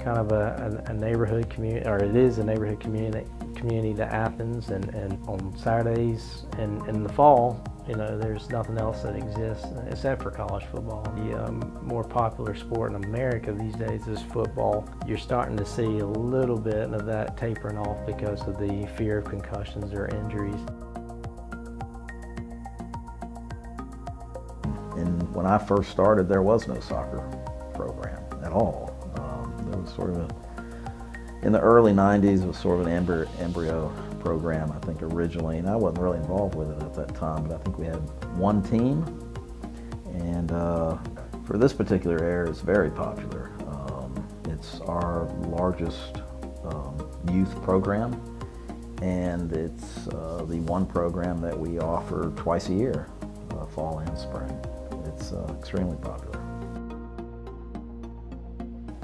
kind of a neighborhood community, or it is a neighborhood community to Athens, and on Saturdays and in the fall, you know, there's nothing else that exists except for college football. The more popular sport in America these days is football. You're starting to see a little bit of that tapering off because of the fear of concussions or injuries. And when I first started, there was no soccer program at all. There was sort of in the early 90s, it was sort of an embryo program, I think, originally, and I wasn't really involved with it at that time, but I think we had one team, and for this particular area, it's very popular. It's our largest youth program, and it's the one program that we offer twice a year, fall and spring. It's extremely popular.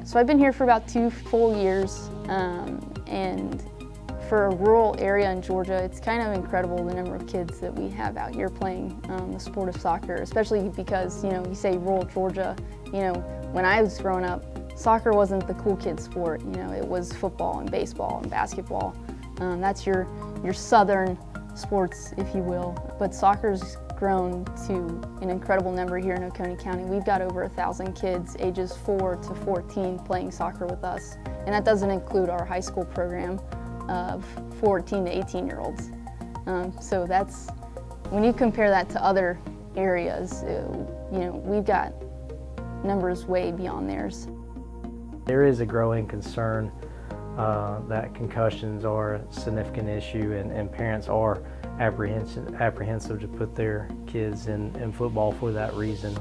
So I've been here for about 2 full years, and for a rural area in Georgia, it's kind of incredible the number of kids that we have out here playing the sport of soccer, especially because, you know, you say rural Georgia, you know, when I was growing up, soccer wasn't the cool kid sport, you know, it was football and baseball and basketball. That's your southern sports, if you will, but soccer's grown to an incredible number here in Oconee County. We've got over 1,000 kids ages 4 to 14 playing soccer with us, and that doesn't include our high school program of 14 to 18-year-olds. So that's, when you compare that to other areas, you know, we've got numbers way beyond theirs. There is a growing concern that concussions are a significant issue, and parents are apprehensive to put their kids in football for that reason.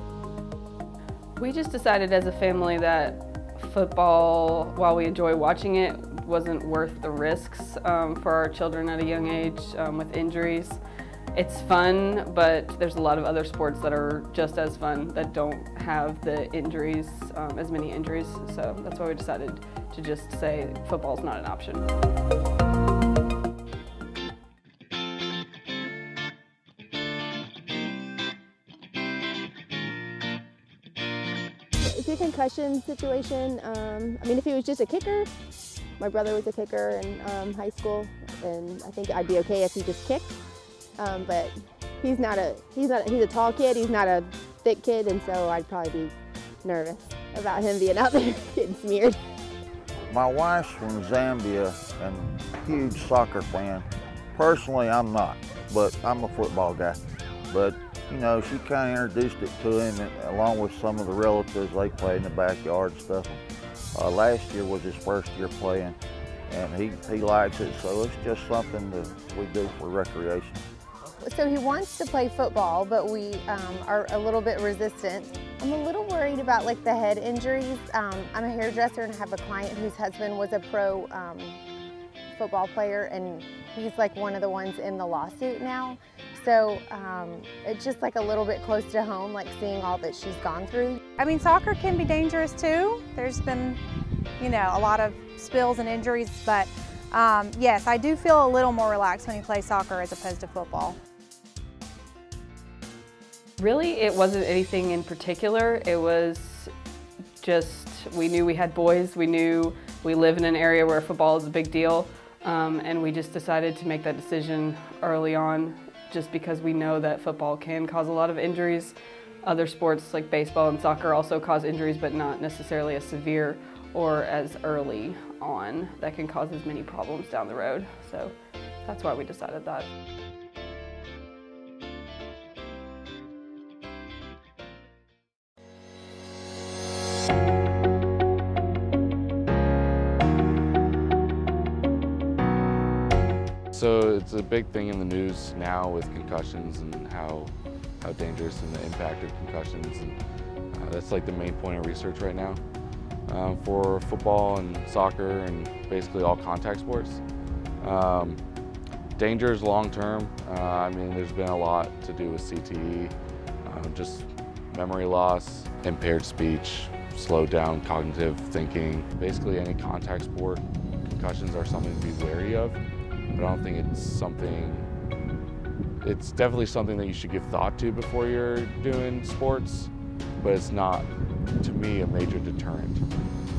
We just decided as a family that football, while we enjoy watching it, wasn't worth the risks for our children at a young age with injuries. It's fun, but there's a lot of other sports that are just as fun that don't have the injuries, as many injuries. So that's why we decided to just say football's not an option. It's a concussion situation. I mean, if he was just a kicker, my brother was a kicker in high school, and I think I'd be okay if he just kicked. But he's a tall kid, he's not a thick kid, and so I'd probably be nervous about him being out there getting smeared. My wife's from Zambia and a huge soccer fan. Personally, I'm not, but I'm a football guy. But you know, she kind of introduced it to him, and, along with some of the relatives. They play in the backyard and stuff. Last year was his first year playing, and he likes it, so it's just something that we do for recreation. So he wants to play football, but we are a little bit resistant. I'm a little worried about like the head injuries. I'm a hairdresser and I have a client whose husband was a pro football player, and he's like one of the ones in the lawsuit now. So it's just like a little bit close to home, like seeing all that she's gone through. I mean, soccer can be dangerous too. There's been, you know, a lot of spills and injuries, but yes, I do feel a little more relaxed when you play soccer as opposed to football. Really, it wasn't anything in particular. It was just, we knew we had boys, we knew we live in an area where football is a big deal, and we just decided to make that decision early on, just because we know that football can cause a lot of injuries. Other sports like baseball and soccer also cause injuries, but not necessarily as severe or as early on that can cause as many problems down the road. So that's why we decided that. So it's a big thing in the news now with concussions and how dangerous and the impact of concussions, and that's like the main point of research right now for football and soccer and basically all contact sports. Dangers long term, I mean, there's been a lot to do with CTE, just memory loss, impaired speech, slowed down cognitive thinking. Basically any contact sport, concussions are something to be wary of. But I don't think it's definitely something that you should give thought to before you're doing sports, but it's not to me, a major deterrent.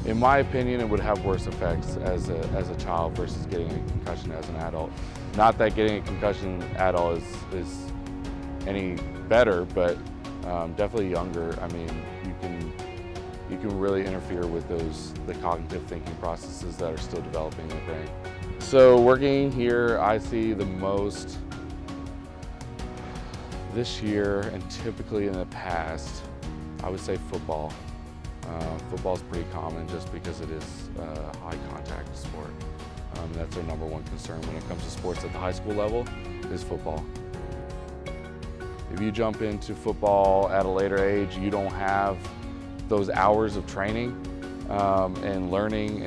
In my opinion, it would have worse effects as a child versus getting a concussion as an adult. Not that getting a concussion adult is any better, but definitely younger. I mean, you can really interfere with the cognitive thinking processes that are still developing in the brain. So working here, I see the most this year, and typically in the past, I would say football. Football's pretty common just because it is a high contact sport. That's our #1 concern when it comes to sports at the high school level, is football. If you jump into football at a later age, you don't have those hours of training and learning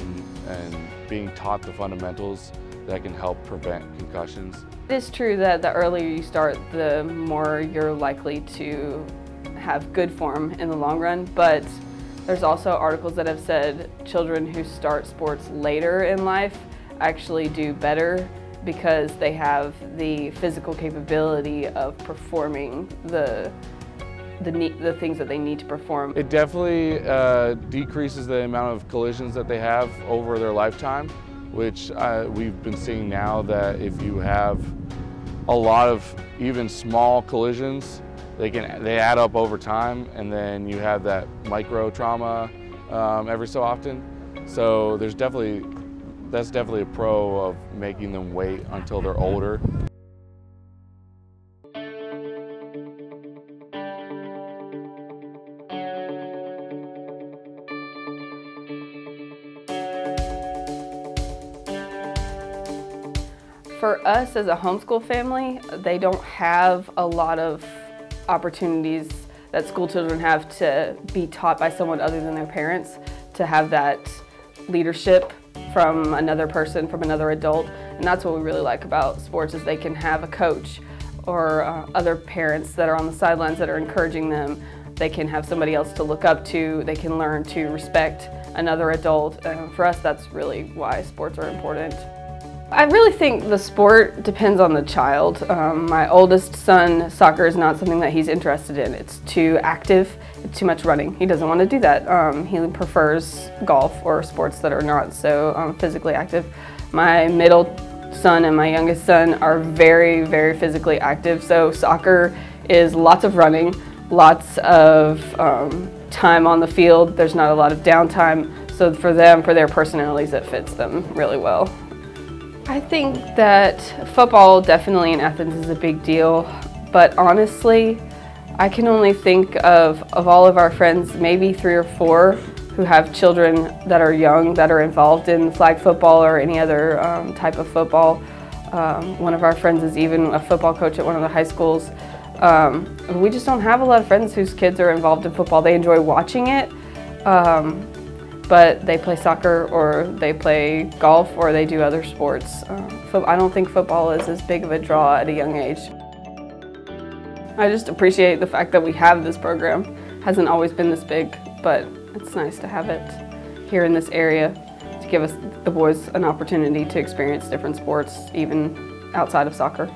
and being taught the fundamentals that can help prevent concussions. It is true that the earlier you start, the more you're likely to have good form in the long run, but there's also articles that have said children who start sports later in life actually do better because they have the physical capability of performing the things that they need to perform. It definitely decreases the amount of collisions that they have over their lifetime, which we've been seeing now that if you have a lot of even small collisions, they add up over time, and then you have that micro trauma every so often. So that's definitely a pro of making them wait until they're older. For us as a homeschool family, they don't have a lot of opportunities that school children have to be taught by someone other than their parents, to have that leadership from another person, from another adult. And that's what we really like about sports, is they can have a coach or other parents that are on the sidelines that are encouraging them. They can have somebody else to look up to. They can learn to respect another adult. For us, that's really why sports are important. I really think the sport depends on the child. My oldest son, soccer is not something that he's interested in. It's too active, it's too much running. He doesn't want to do that. He prefers golf or sports that are not so physically active. My middle son and my youngest son are very, very physically active. So soccer is lots of running, lots of time on the field. There's not a lot of downtime. So for them, for their personalities, it fits them really well. I think that football definitely in Athens is a big deal, but honestly, I can only think of all of our friends, maybe 3 or 4 who have children that are young, that are involved in flag football or any other type of football. One of our friends is even a football coach at one of the high schools. We just don't have a lot of friends whose kids are involved in football. They enjoy watching it. But they play soccer or they play golf or they do other sports. I don't think football is as big of a draw at a young age. I just appreciate the fact that we have this program. It hasn't always been this big, but it's nice to have it here in this area to give us, the boys, an opportunity to experience different sports, even outside of soccer.